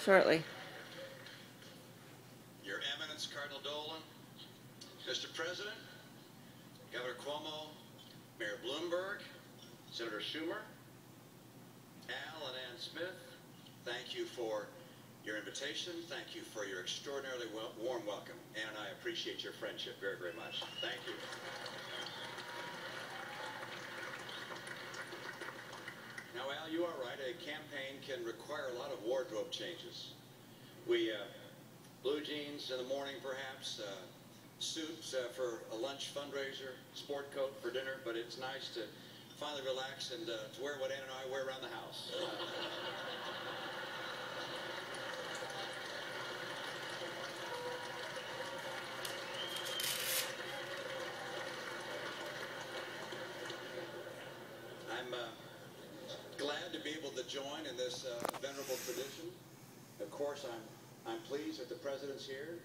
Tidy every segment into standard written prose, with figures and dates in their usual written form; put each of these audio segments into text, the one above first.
shortly. Your Eminence, Cardinal Dolan, Mr. President, Governor Cuomo, Mayor Bloomberg, Senator Schumer, Al and Ann Smith, thank you for your invitation. Thank you for your extraordinarily warm welcome. Ann and I appreciate your friendship very, very much. Thank you. Now, Al, you are right. A campaign can require a lot of wardrobe changes. Blue jeans in the morning, perhaps, suits for a lunch fundraiser, sport coat for dinner, but it's nice to finally relax and to wear what Ann and I wear around the house. I'm glad to be able to join in this venerable tradition. Of course, I'm pleased that the President's here.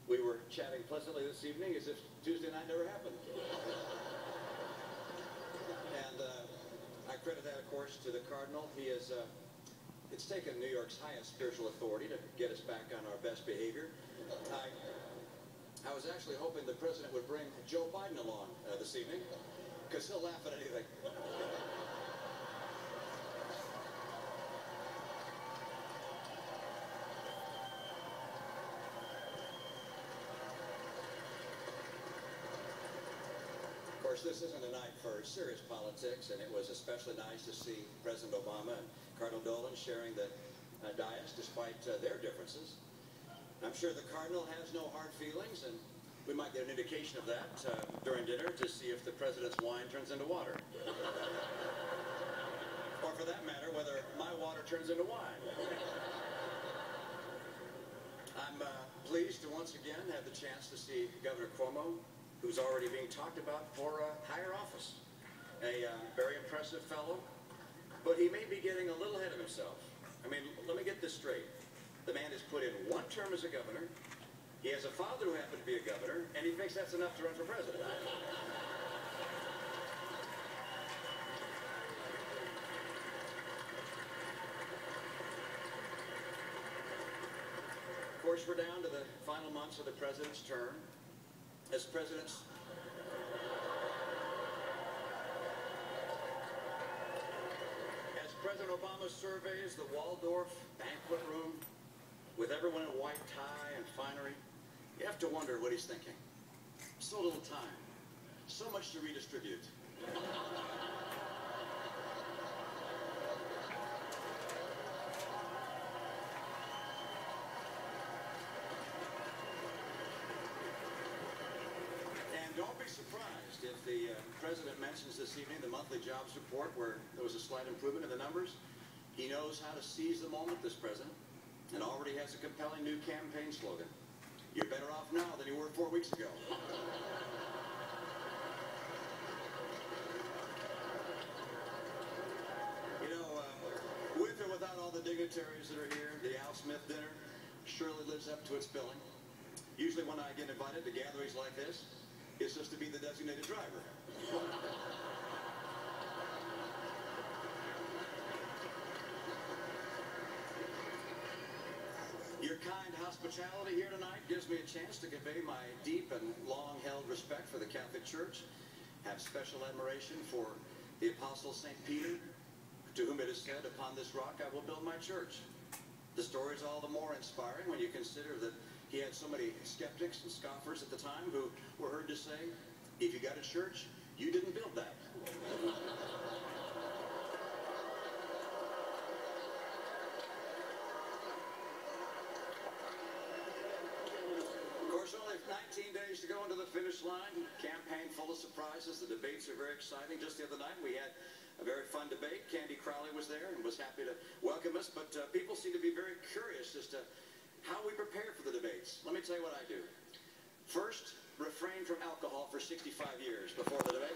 We were chatting pleasantly this evening as if Tuesday night never happened. And I credit that, of course, to the Cardinal. He is, it's taken New York's highest spiritual authority to get us back on our best behavior. I was actually hoping the President would bring Joe Biden along this evening, because he'll laugh at anything. Of course, this isn't a night for serious politics, and it was especially nice to see President Obama and Cardinal Dolan sharing the dais despite their differences. I'm sure the Cardinal has no hard feelings, and we might get an indication of that during dinner to see if the President's wine turns into water. Or for that matter, whether my water turns into wine. I'm pleased to once again have the chance to see Governor Cuomo, who's already being talked about for higher office. A very impressive fellow, but he may be getting a little ahead of himself. I mean, let me get this straight. The man has put in one term as a governor, he has a father who happened to be a governor, and he thinks that's enough to run for president. Of course, we're down to the final months of the President's term. As President Obama surveys the Waldorf banquet room with everyone in white tie and finery, you have to wonder what he's thinking. So little time, so much to redistribute. Don't be surprised if the President mentions this evening the monthly jobs report where there was a slight improvement in the numbers. He knows how to seize the moment, this President, and already has a compelling new campaign slogan. You're better off now than you were 4 weeks ago. You know, with or without all the dignitaries that are here, the Al Smith dinner surely lives up to its billing. Usually when I get invited to gatherings like this, it's just to be the designated driver. Your kind hospitality here tonight gives me a chance to convey my deep and long-held respect for the Catholic Church, have special admiration for the Apostle St. Peter, to whom it is said, upon this rock I will build my church. The story is all the more inspiring when you consider that he had so many skeptics and scoffers at the time who were heard to say, if you got a church, you didn't build that. Of course, only 19 days to go into the finish line. Campaign full of surprises. The debates are very exciting. Just the other night, we had a very fun debate. Candy Crowley was there and was happy to welcome us, but people seem to be very curious as to how we prepare for the debates. Let me tell you what I do. First, refrain from alcohol for 65 years before the debate.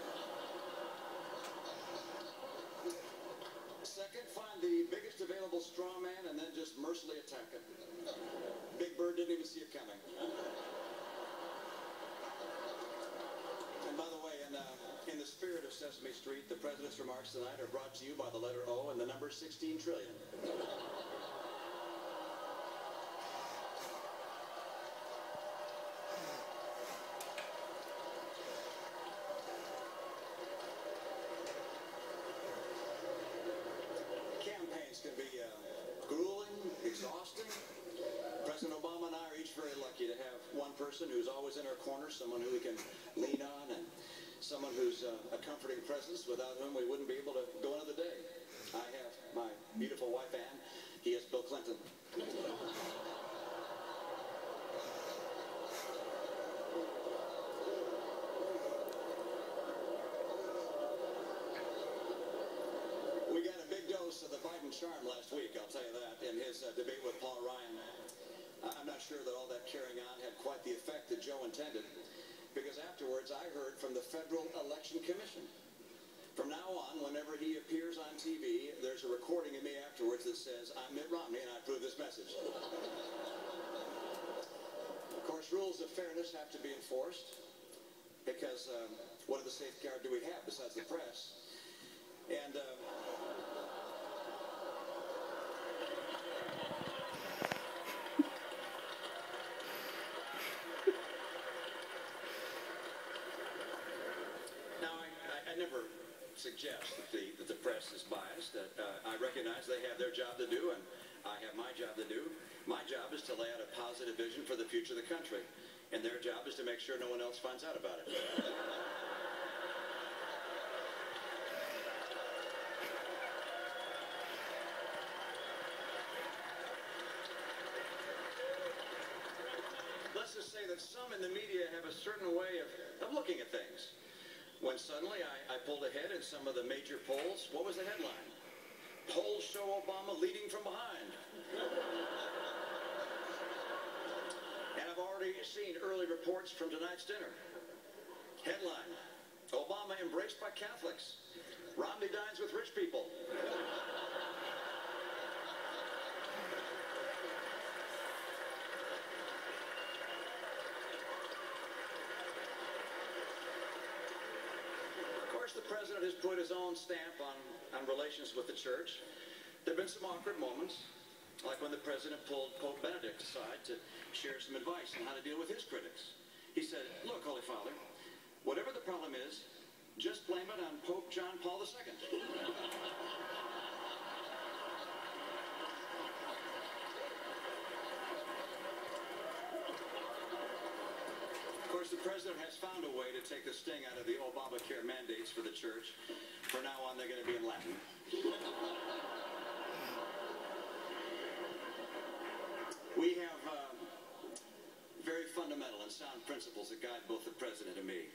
Second, find the biggest available straw man and then just mercilessly attack it. Big Bird didn't even see it coming. And by the way, in the spirit of Sesame Street, the President's remarks tonight are brought to you by the letter O and the number 16 trillion. one person who's always in our corner, someone who we can lean on, and someone who's a comforting presence without whom we wouldn't be able to go another day. I have my beautiful wife, Ann. He has Bill Clinton. We got a big dose of the Biden charm last week, I'll tell you that, in his debate with Paul Ryan. I'm not sure that all that carrying on had quite the effect that Joe intended, because afterwards I heard from the Federal Election Commission. From now on, whenever he appears on TV, there's a recording of me afterwards that says, "I'm Mitt Romney and I approve this message." Of course, rules of fairness have to be enforced, because what other safeguard do we have besides the press? And I never suggest that the press is biased. I recognize they have their job to do, and I have my job to do. My job is to lay out a positive vision for the future of the country, and their job is to make sure no one else finds out about it. Let's just say that some in the media have a certain way of looking at things. When suddenly I pulled ahead in some of the major polls, what was the headline? Polls show Obama leading from behind. And I've already seen early reports from tonight's dinner. Headline, Obama embraced by Catholics. Romney dines with rich people. The president has put his own stamp on relations with the church. There have been some awkward moments, like when the president pulled Pope Benedict aside to share some advice on how to deal with his critics. He said, "Look, Holy Father, whatever the problem is, just blame it on Pope John Paul II." The president has found a way to take the sting out of the Obamacare mandates for the church. From now on, they're going to be in Latin. We have very fundamental and sound principles that guide both the president and me.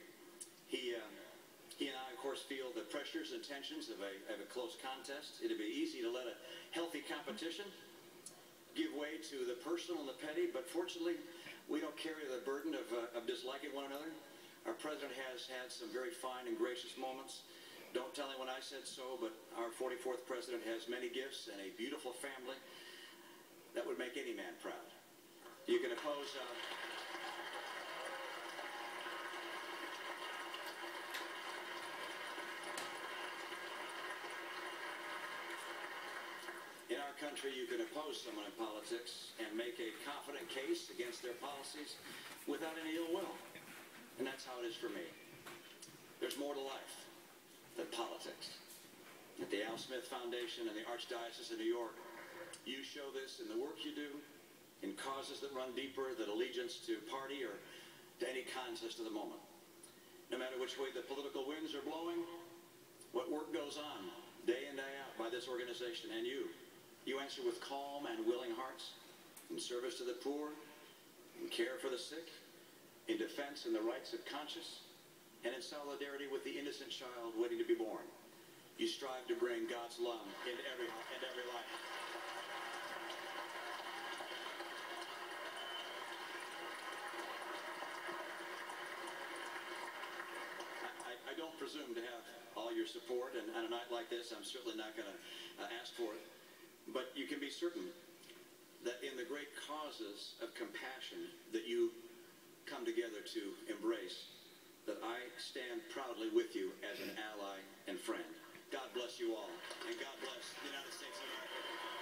He and I, of course, feel the pressures and tensions of a close contest. It'd be easy to let a healthy competition give way to the personal and the petty, but fortunately, we don't carry the burden of disliking one another. Our president has had some very fine and gracious moments. Don't tell anyone I said so, but our 44th president has many gifts and a beautiful family that would make any man proud. You can oppose... In our country, you can oppose someone in politics and make a confident case against their policies without any ill will. And that's how it is for me. There's more to life than politics. At the Al Smith Foundation and the Archdiocese of New York, you show this in the work you do, in causes that run deeper than allegiance to party or to any contest of the moment. No matter which way the political winds are blowing, what work goes on day in, day out by this organization and you. You answer with calm and willing hearts, in service to the poor, in care for the sick, in defense and the rights of conscience, and in solidarity with the innocent child waiting to be born. You strive to bring God's love into every life. I don't presume to have all your support, and on a night like this, I'm certainly not going to ask for it. But you can be certain that in the great causes of compassion that you come together to embrace, that I stand proudly with you as an ally and friend. God bless you all, and God bless the United States of America.